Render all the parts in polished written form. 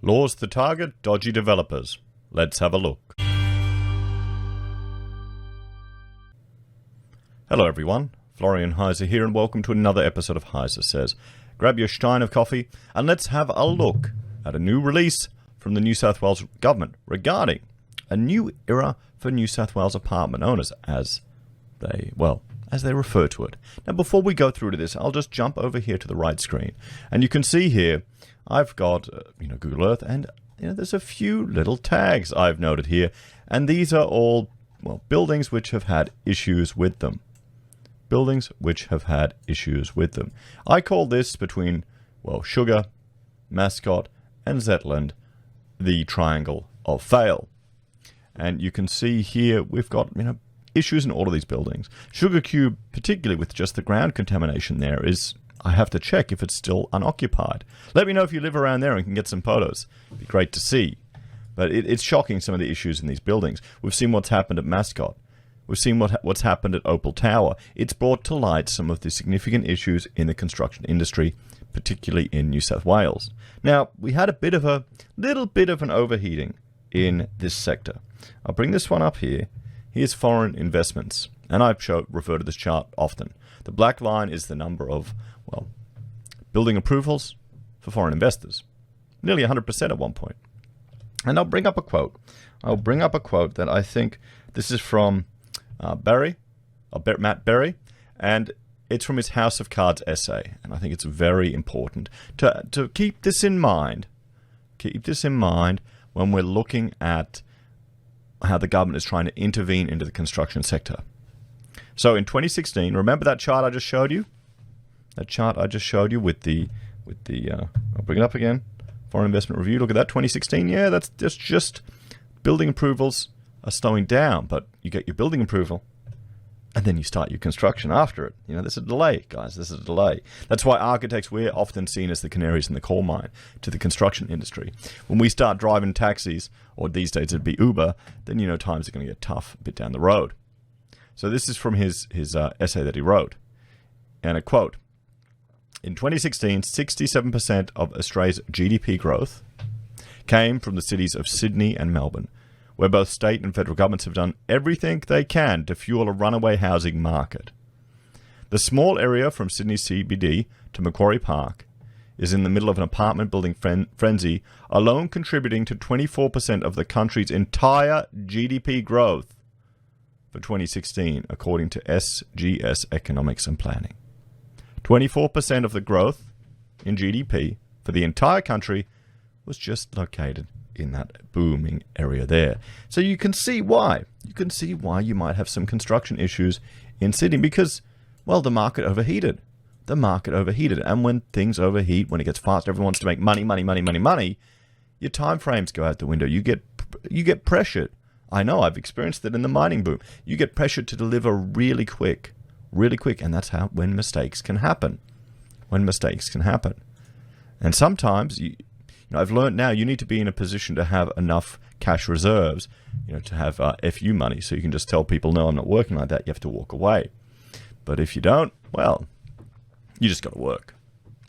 Laws to target dodgy developers. Let's have a look. Hello everyone, Florian.Heise here and welcome to another episode of HeiseSays. Grab your stein of coffee and let's have a look at a new release from the New South Wales government regarding a new era for New South Wales apartment owners as they refer to it. Now before we go through to this, I'll just jump over here to the right screen and you can see here I've got Google Earth and there's a few little tags I've noted here, and these are all buildings which have had issues with them. Buildings which have had issues with them. I call this between Sugar, Mascot and Zetland the triangle of fail. And you can see here we've got issues in all of these buildings. Sugar Cube, particularly with just the ground contamination there, is I have to check if it's still unoccupied. Let me know if you live around there and can get some photos. It'd be great to see. But it's shocking, some of the issues in these buildings. We've seen what's happened at Mascot. We've seen what's happened at Opal Tower. It's brought to light some of the significant issues in the construction industry, particularly in New South Wales. Now, we had a little bit of an overheating in this sector. I'll bring this one up here. Here's foreign investments. And I refer to this chart often. The black line is the number of, building approvals for foreign investors. Nearly 100% at one point. And I'll bring up a quote. That I think this is from Matt Berry, and it's from his House of Cards essay. And I think it's very important to keep this in mind. Keep this in mind when we're looking at how the government is trying to intervene into the construction sector. So in 2016, remember that chart I just showed you? That chart I just showed you with the I'll bring it up again. Foreign Investment Review. Look at that, 2016. Yeah, that's just building approvals are slowing down, but you get your building approval and then you start your construction after it. There's a delay, guys. There's a delay. That's why architects, we're often seen as the canaries in the coal mine to the construction industry. When we start driving taxis, or these days it'd be Uber, then times are going to get tough a bit down the road. So this is from his essay that he wrote. And a quote. In 2016, 67% of Australia's GDP growth came from the cities of Sydney and Melbourne, where both state and federal governments have done everything they can to fuel a runaway housing market. The small area from Sydney CBD to Macquarie Park is in the middle of an apartment building frenzy, alone contributing to 24% of the country's entire GDP growth for 2016, according to SGS Economics and Planning. 24% of the growth in GDP for the entire country was just located in that booming area there. So you can see why. You can see why you might have some construction issues in Sydney because, the market overheated. The market overheated. And when things overheat, when it gets fast, everyone wants to make money, your time frames go out the window. You get pressured. I know, I've experienced it in the mining boom. You get pressured to deliver really quick, and that's when mistakes can happen. And sometimes I've learned now you need to be in a position to have enough cash reserves, to have FU money, so you can just tell people, no, I'm not working like that. You have to walk away. But if you don't, you just got to work.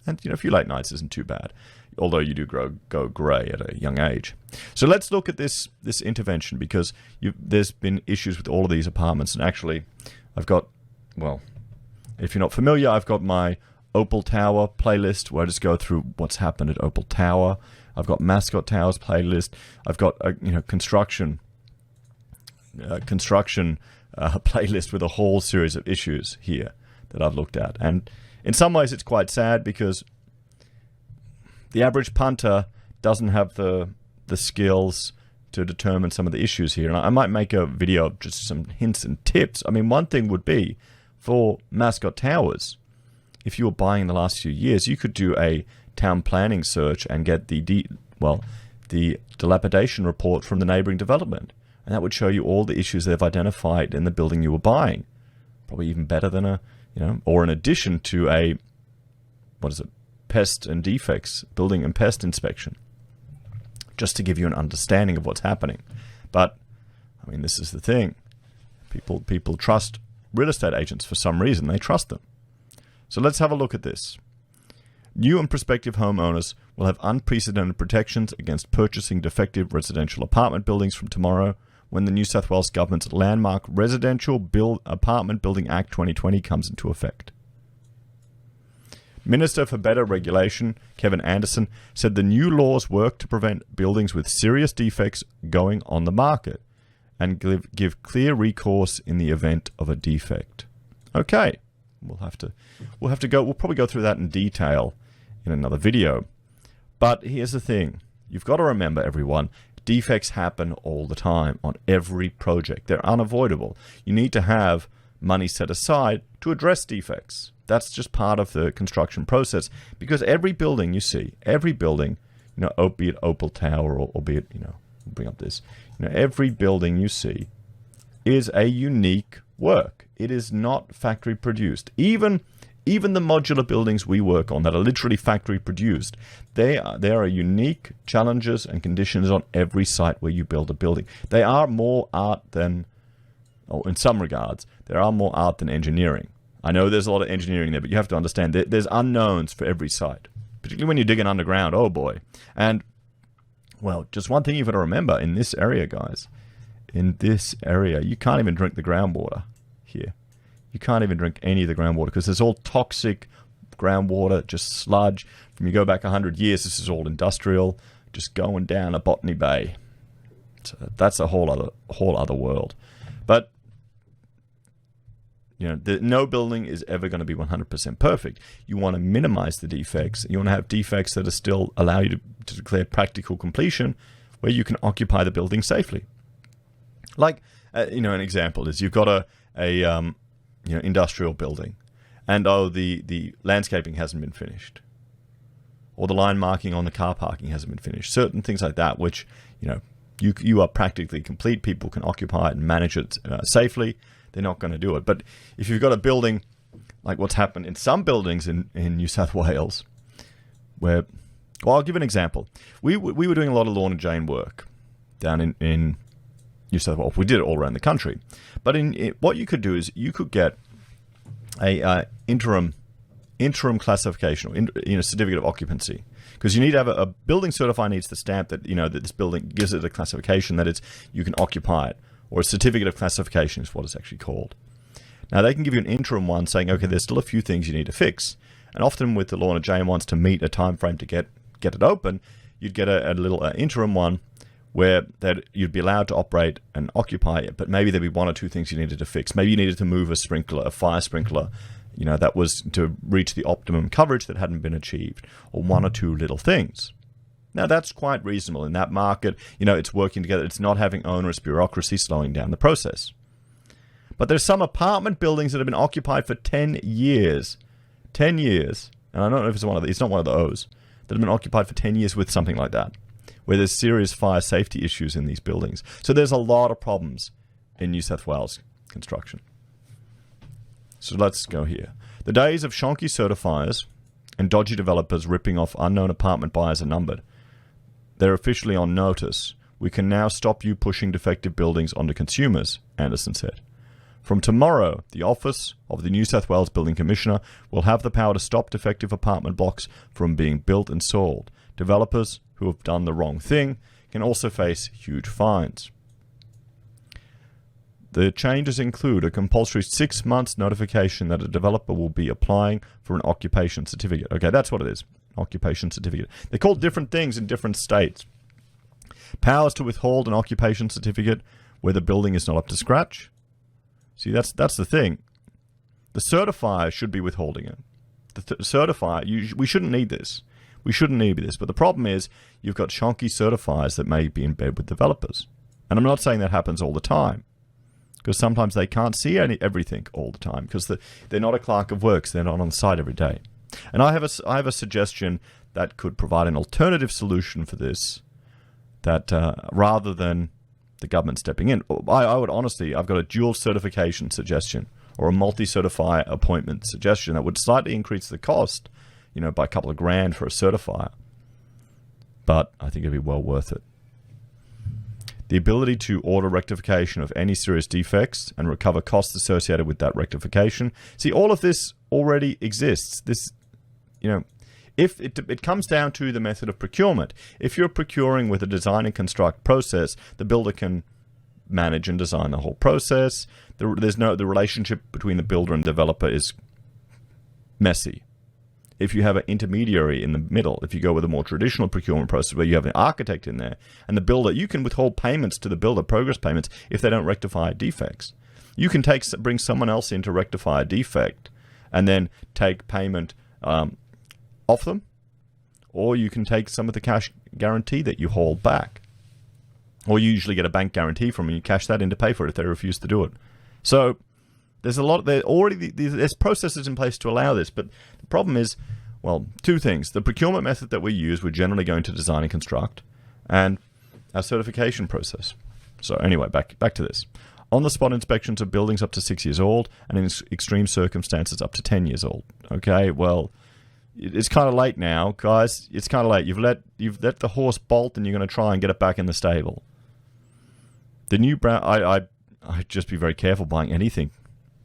And a few late nights isn't too bad, although you do go grey at a young age. So let's look at this intervention because there's been issues with all of these apartments, and actually, I've got. If you're not familiar, I've got my Opal Tower playlist where I just go through what's happened at Opal Tower. I've got Mascot Towers playlist. I've got a construction playlist with a whole series of issues here that I've looked at. And in some ways, it's quite sad because the average punter doesn't have the skills to determine some of the issues here. And I might make a video of just some hints and tips. I mean, one thing would be for Mascot Towers, if you were buying in the last few years, you could do a town planning search and get the dilapidation report from the neighboring development. And that would show you all the issues they've identified in the building you were buying. Probably even better than or in addition to pest and defects, building and pest inspection. Just to give you an understanding of what's happening. But, this is the thing. People trust real estate agents for some reason. They trust them. So let's have a look at this. New and prospective homeowners will have unprecedented protections against purchasing defective residential apartment buildings from tomorrow, when the New South Wales government's landmark Residential Apartment Building Act 2020 comes into effect. Minister for Better Regulation, Kevin Anderson, said the new laws work to prevent buildings with serious defects going on the market and give clear recourse in the event of a defect. Okay, we'll probably go through that in detail in another video. But here's the thing. You've got to remember, everyone, defects happen all the time on every project. They're unavoidable. You need to have money set aside to address defects. That's just part of the construction process, because every building you see, every building, be it Opal Tower or be it, we'll bring up this, every building you see is a unique work. It is not factory produced. Even the modular buildings we work on that are literally factory produced, there are unique challenges and conditions on every site where you build a building. They are more art than, in some regards, there are more art than engineering. I know there's a lot of engineering there, but you have to understand there's unknowns for every site, particularly when you're digging underground. Oh boy. And, well, just one thing you've got to remember in this area, guys. In this area, you can't even drink the groundwater here. You can't even drink any of the groundwater because there's all toxic groundwater, just sludge. From you go back 100 years, this is all industrial, just going down a Botany Bay. So that's a whole other world. But no building is ever going to be 100% perfect. You want to minimize the defects. You want to have defects that are still allow you to declare practical completion, where you can occupy the building safely. Like, an example is you've got a industrial building, and the landscaping hasn't been finished, or the line marking on the car parking hasn't been finished. Certain things like that, which you are practically complete. People can occupy it and manage it safely. They're not going to do it. But if you've got a building like what's happened in some buildings in New South Wales, where, well, I'll give an example. We were doing a lot of lawn and drain work down in New South Wales. We did it all around the country. But what you could do is you could get a interim classification, or certificate of occupancy, because you need to have a building certifier needs to stamp that that this building gives it a classification that you can occupy it, or a certificate of classification is what it's actually called. Now they can give you an interim one saying, okay, there's still a few things you need to fix, and often with the lawn and drain ones, to meet a time frame to get it open, you'd get a little interim one where that you'd be allowed to operate and occupy it, but maybe there'd be one or two things you needed to fix. Maybe you needed to move a fire sprinkler, that was to reach the optimum coverage that hadn't been achieved, or one or two little things. Now that's quite reasonable in that market. It's working together. It's not having onerous bureaucracy slowing down the process. But there's some apartment buildings that have been occupied for 10 years. 10 years. And I don't know if it's not one of those that have been occupied for 10 years with something like that, where there's serious fire safety issues in these buildings. So there's a lot of problems in New South Wales construction. So let's go here. The days of shonky certifiers and dodgy developers ripping off unknown apartment buyers are numbered. They're officially on notice. We can now stop you pushing defective buildings onto consumers, Anderson said. From tomorrow, the Office of the New South Wales Building Commissioner will have the power to stop defective apartment blocks from being built and sold. Developers who have done the wrong thing can also face huge fines. The changes include a compulsory 6 months notification that a developer will be applying for an occupation certificate. Okay, that's what it is. Occupation certificate. They're called different things in different states. Powers to withhold an occupation certificate where the building is not up to scratch. See, that's the thing. The certifier should be withholding it. The certifier, we shouldn't need this. We shouldn't need this. But the problem is you've got shonky certifiers that may be in bed with developers. And I'm not saying that happens all the time, because sometimes they can't see everything all the time, because they're not a clerk of works. They're not on site every day. And I have a suggestion that could provide an alternative solution for this, that rather than the government stepping in, I would honestly, I've got a dual certification suggestion, or a multi-certifier appointment suggestion that would slightly increase the cost, by a couple of grand for a certifier. But I think it'd be well worth it. The ability to order rectification of any serious defects and recover costs associated with that rectification. See, all of this already exists. This, If it comes down to the method of procurement. If you're procuring with a design and construct process, the builder can manage and design the whole process. The relationship between the builder and developer is messy. If you have an intermediary in the middle, if you go with a more traditional procurement process where you have an architect in there and the builder, you can withhold payments to the builder, progress payments, if they don't rectify defects. You can bring someone else in to rectify a defect and then take payment off them, or you can take some of the cash guarantee that you hold back. Or you usually get a bank guarantee from them and you cash that in to pay for it if they refuse to do it. So there's there's processes in place to allow this, but the problem is, well, two things. The procurement method that we use, we're generally going to design and construct, and our certification process. So anyway, back to this. On-the-spot inspections of buildings up to 6 years old, and in extreme circumstances up to 10 years old. Okay, well, it's kind of late now, guys. It's kind of late. You've let the horse bolt, and you're going to try and get it back in the stable. The new brown, I'd just be very careful buying anything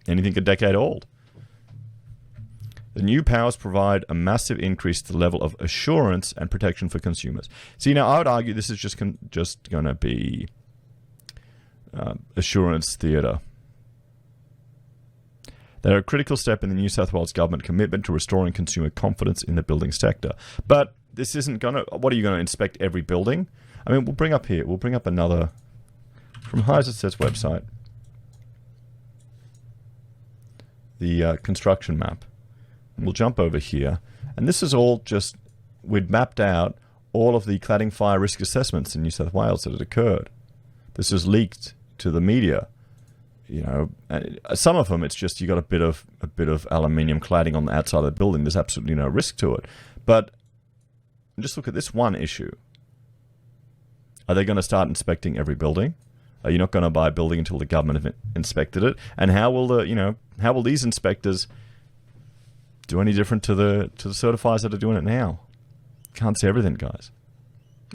a decade old. The new powers provide a massive increase to the level of assurance and protection for consumers. See, now I would argue this is just going to be assurance theatre. They're a critical step in the New South Wales government commitment to restoring consumer confidence in the building sector. But this isn't going to... What are you going to inspect every building? I mean, we'll bring up another... From HeiseSays website. The construction map. And we'll jump over here. And this is all just... We'd mapped out all of the cladding fire risk assessments in New South Wales that had occurred. This is leaked to the media. You know, some of them, it's just you got a bit of aluminium cladding on the outside of the building. There's absolutely no risk to it. But just look at this one issue. Are they going to start inspecting every building? Are you not going to buy a building until the government have inspected it? And how will these inspectors do any different to the certifiers that are doing it now? Can't see everything, guys.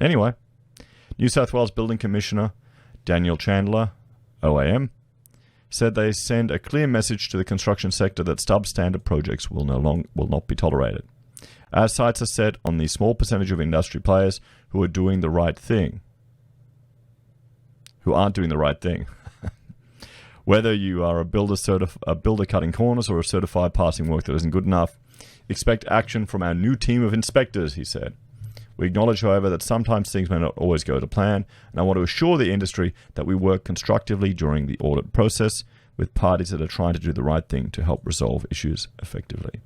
Anyway, New South Wales Building Commissioner Daniel Chandler, OAM, said they send a clear message to the construction sector that substandard projects will not be tolerated. Our sights are set on the small percentage of industry players who are doing the right thing. Who aren't doing the right thing. Whether you are a builder cutting corners or a certified passing work that isn't good enough, expect action from our new team of inspectors, he said. We acknowledge, however, that sometimes things may not always go to plan, and I want to assure the industry that we work constructively during the audit process with parties that are trying to do the right thing to help resolve issues effectively.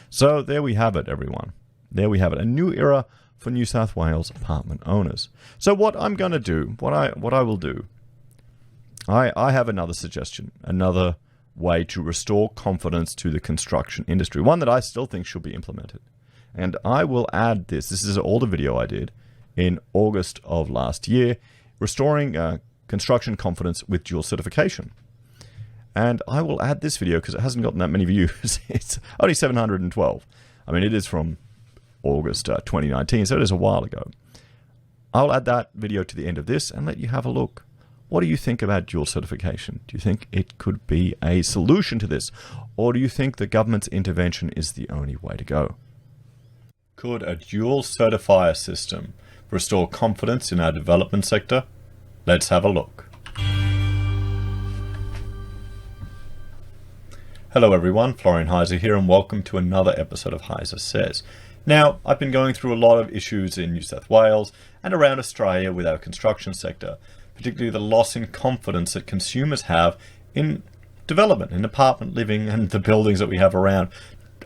So there we have it, everyone. There we have it. A new era for New South Wales apartment owners. So what I'm going to do, what I will do, I have another suggestion, another way to restore confidence to the construction industry, one that I still think should be implemented. And I will add this. This is an older video I did in August of last year, restoring construction confidence with dual certification. And I will add this video because it hasn't gotten that many views. It's only 712. I mean, it is from August 2019, so it is a while ago. I'll add that video to the end of this and let you have a look. What do you think about dual certification? Do you think it could be a solution to this? Or do you think the government's intervention is the only way to go? Could a dual certifier system restore confidence in our development sector? Let's have a look. Hello everyone, Florian.heise here and welcome to another episode of HeiseSays. Now, I've been going through a lot of issues in New South Wales and around Australia with our construction sector, particularly the loss in confidence that consumers have in development, in apartment living and the buildings that we have around.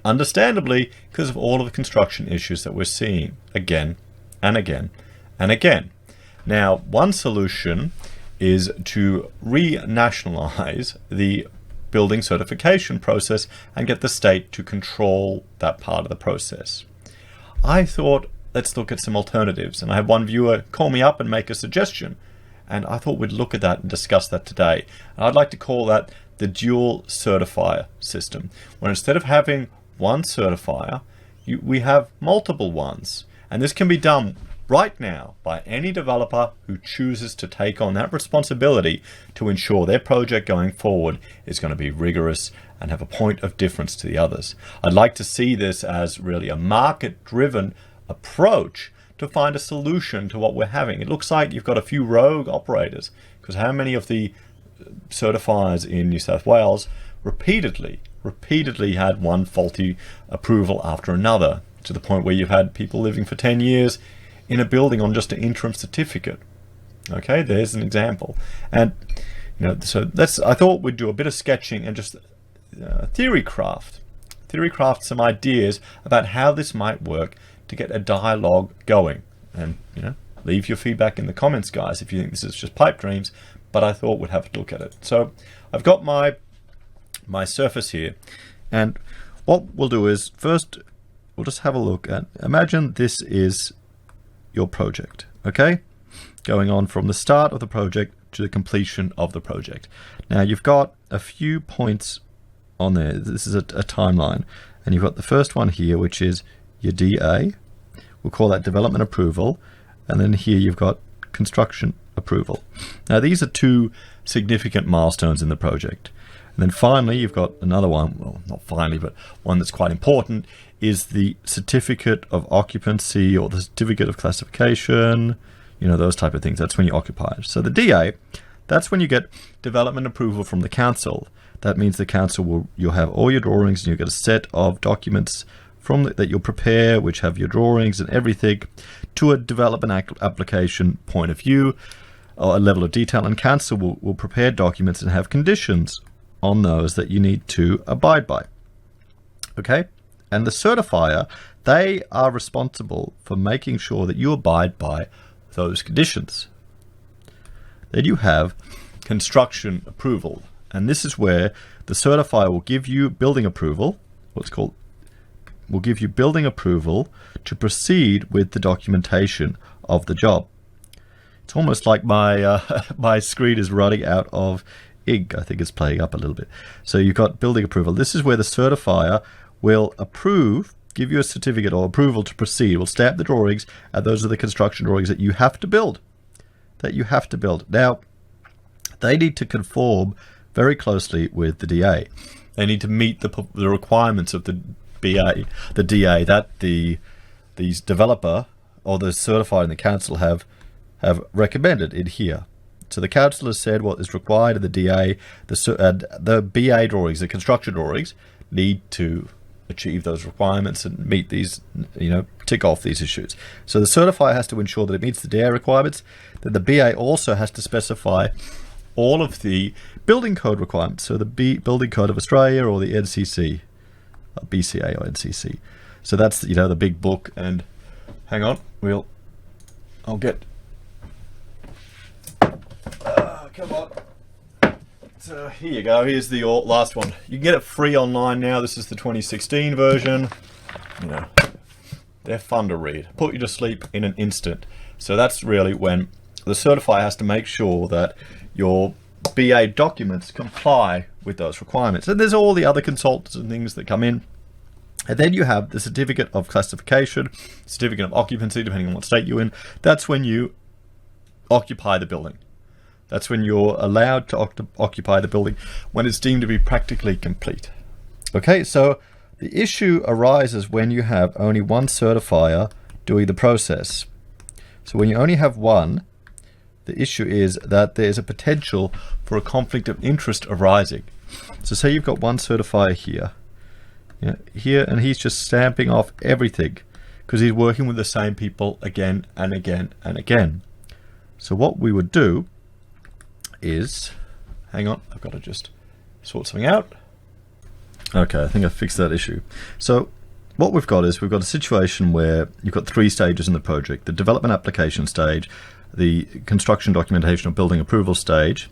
Understandably, because of all of the construction issues that we're seeing again and again and again. Now, one solution is to renationalize the building certification process and get the state to control that part of the process. I thought, let's look at some alternatives. And I had one viewer call me up and make a suggestion. And I thought we'd look at that and discuss that today. And I'd like to call that the dual certifier system, where instead of having one certifier, we have multiple ones. And this can be done right now by any developer who chooses to take on that responsibility to ensure their project going forward is going to be rigorous and have a point of difference to the others. I'd like to see this as really a market-driven approach to find a solution to what we're having. It looks like you've got a few rogue operators, because how many of the certifiers in New South Wales repeatedly had one faulty approval after another, to the point where you've had people living for 10 years in a building on just an interim certificate. Okay, there's an example. And so I thought we'd do a bit of sketching and just theory craft some ideas about how this might work to get a dialogue going. And leave your feedback in the comments, guys, if you think this is just pipe dreams, but I thought we'd have a look at it. So I've got my surface here, and what we'll do is first we'll just have a look at, imagine this is your project, okay, going on from the start of the project to the completion of the project. Now you've got a few points on there. This is a timeline, and you've got the first one here, which is your DA. We'll call that development approval, and then here you've got construction approval. Now these are two significant milestones in the project. And then finally you've got another one, well, not finally, but one that's quite important, is the certificate of occupancy or the certificate of classification, those type of things. That's when you occupy it. So the DA, that's when you get development approval from the council. That means the council you'll have all your drawings, and you'll get a set of documents that you'll prepare, which have your drawings and everything to a development application point of view, or a level of detail, and council will prepare documents and have conditions on those that you need to abide by. Okay? And the certifier, they are responsible for making sure that you abide by those conditions. Then you have construction approval, and this is where the certifier will give you building approval, will give you building approval to proceed with the documentation of the job. It's almost like my screen is running out of ink. I think it's playing up a little bit. So you've got building approval. This is where the certifier will approve, give you a certificate or approval to proceed. Will stamp the drawings, and those are the construction drawings that you have to build. Now, they need to conform very closely with the DA. They need to meet the requirements of the DA that these developer or the certifier and the council have recommended in here. So the council has said what is required of the DA. The BA drawings, the construction drawings, need to achieve those requirements and meet these, tick off these issues. So the certifier has to ensure that it meets the DA requirements. Then the BA also has to specify all of the building code requirements. So the Building Code of Australia or the NCC, BCA or NCC. So that's the big book. And hang on, I'll get. Come on. So here you go. Here's the last one. You can get it free online now. This is the 2016 version. They're fun to read. Put you to sleep in an instant. So that's really when the certifier has to make sure that your BA documents comply with those requirements. And there's all the other consultants and things that come in. And then you have the certificate of classification, certificate of occupancy, depending on what state you're in. That's when you occupy the building. That's when you're allowed to occupy the building, when it's deemed to be practically complete. Okay, so the issue arises when you have only one certifier doing the process. So when you only have one, the issue is that there's a potential for a conflict of interest arising. So say you've got one certifier here, and he's just stamping off everything because he's working with the same people again and again and again. So what we would do is, hang on, I've got to just sort something out. Okay, I think I fixed that issue. So what we've got is we've got a situation where you've got three stages in the project: the development application stage, the construction documentation or building approval stage,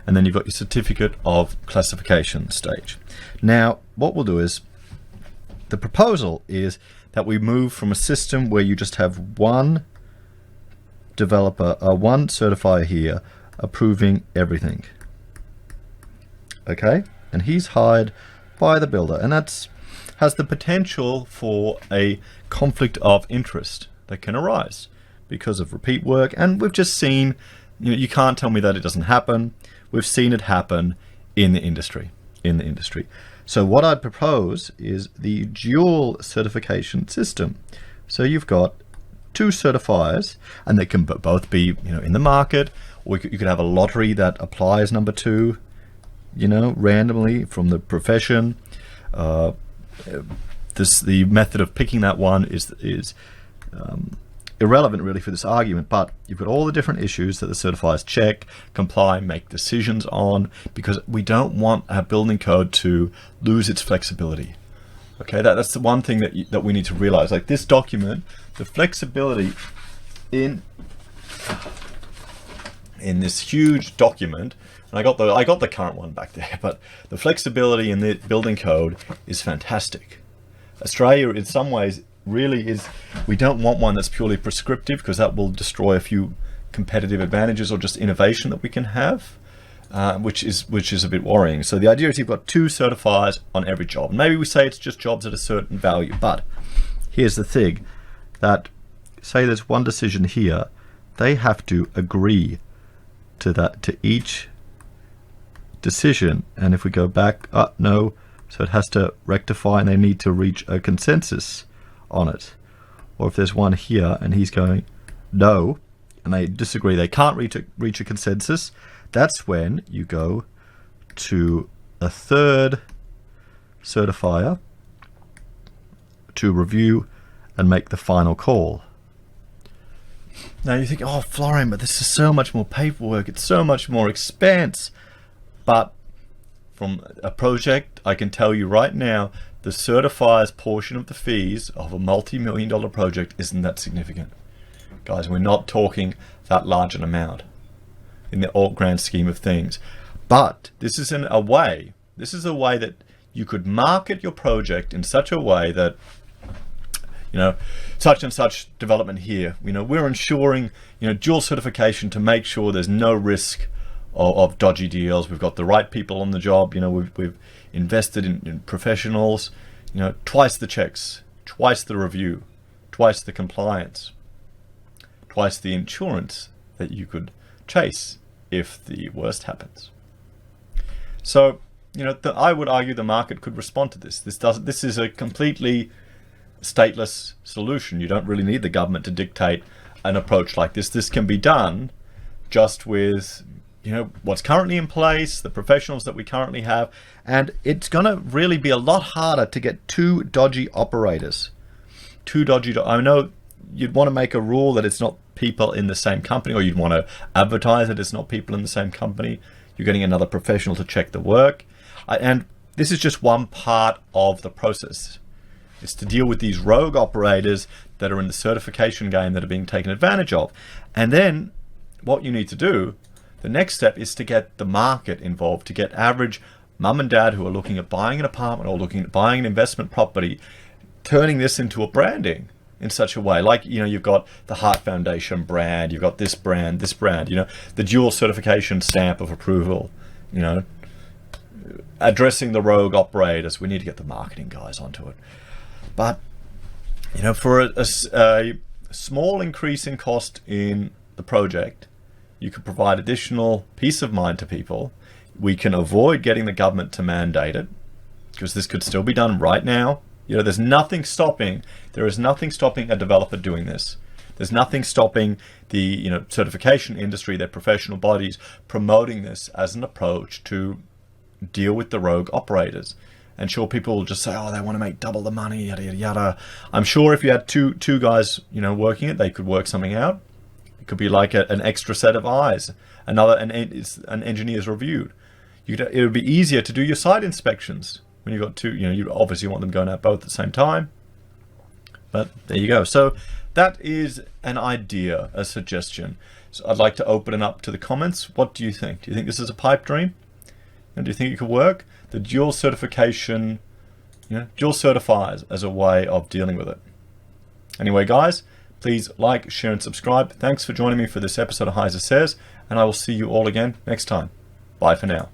and then you've got your certificate of classification stage. Now what we'll do is, the proposal is that we move from a system where you just have one developer, one certifier here approving everything. Okay, and he's hired by the builder, and that's has the potential for a conflict of interest that can arise, because of repeat work, and we've just seen, you can't tell me that it doesn't happen. We've seen it happen in the industry. So what I'd propose is the dual certification system. So you've got 2 certifiers, and they can both be, in the market, or you could have a lottery that applies number 2, randomly from the profession. The method of picking that one is irrelevant really for this argument, but you've got all the different issues that the certifiers check, comply, make decisions on, because we don't want our building code to lose its flexibility. Okay, that's the one thing that we need to realize. Like this document, the flexibility in this huge document, and I got the current one back there, but the flexibility in the building code is fantastic. Australia, in some ways, really is. We don't want one that's purely prescriptive, because that will destroy a few competitive advantages or just innovation that we can have, which is a bit worrying. So the idea is you've got 2 certifiers on every job. Maybe we say it's just jobs at a certain value, but here's the thing, that say there's one decision here, they have to agree to that, to each decision. And if we go back, no, so it has to rectify, and they need to reach a consensus on it. Or if there's one here and he's going no, and they disagree, they can't reach a consensus, that's when you go to a 3rd certifier to review and make the final call. Now you think, oh Florian, but this is so much more paperwork, it's so much more expense. But from a project, I can tell you right now, the certifier's portion of the fees of a multi-million-dollar project isn't that significant. Guys, we're not talking that large an amount in the all grand scheme of things. But this is a way that you could market your project in such a way that, such and such development here, we're ensuring, dual certification to make sure there's no risk of dodgy deals. We've got the right people on the job. We've invested in professionals. Twice the checks, twice the review, twice the compliance, twice the insurance that you could chase if the worst happens. So, I would argue the market could respond to this. This is a completely stateless solution. You don't really need the government to dictate an approach like this. This can be done just with what's currently in place, the professionals that we currently have, and it's going to really be a lot harder to get 2 dodgy operators. I know you'd want to make a rule that it's not people in the same company, or you'd want to advertise that it's not people in the same company. You're getting another professional to check the work, and this is just one part of the process. It's to deal with these rogue operators that are in the certification game that are being taken advantage of. And then what you need to do, the next step, is to get the market involved, to get average mum and dad who are looking at buying an apartment or looking at buying an investment property, turning this into a branding in such a way. Like, you've got the Heart Foundation brand, you've got this brand, the dual certification stamp of approval, addressing the rogue operators. We need to get the marketing guys onto it. But, for a small increase in cost in the project, you could provide additional peace of mind to people. We can avoid getting the government to mandate it, because this could still be done right now. There is nothing stopping a developer doing this. There's nothing stopping the certification industry, their professional bodies, promoting this as an approach to deal with the rogue operators. And sure, people will just say, oh, they want to make double the money, yada yada yada. I'm sure if you had two guys working it, they could work something out. It could be like an extra set of eyes, an engineer's reviewed. It would be easier to do your site inspections when you've got 2. You obviously want them going out both at the same time. But there you go. So that is an idea, a suggestion. So I'd like to open it up to the comments. What do you think? Do you think this is a pipe dream? And do you think it could work? The dual certification, dual certifiers as a way of dealing with it. Anyway, guys, please like, share, and subscribe. Thanks for joining me for this episode of HeiseSays, and I will see you all again next time. Bye for now.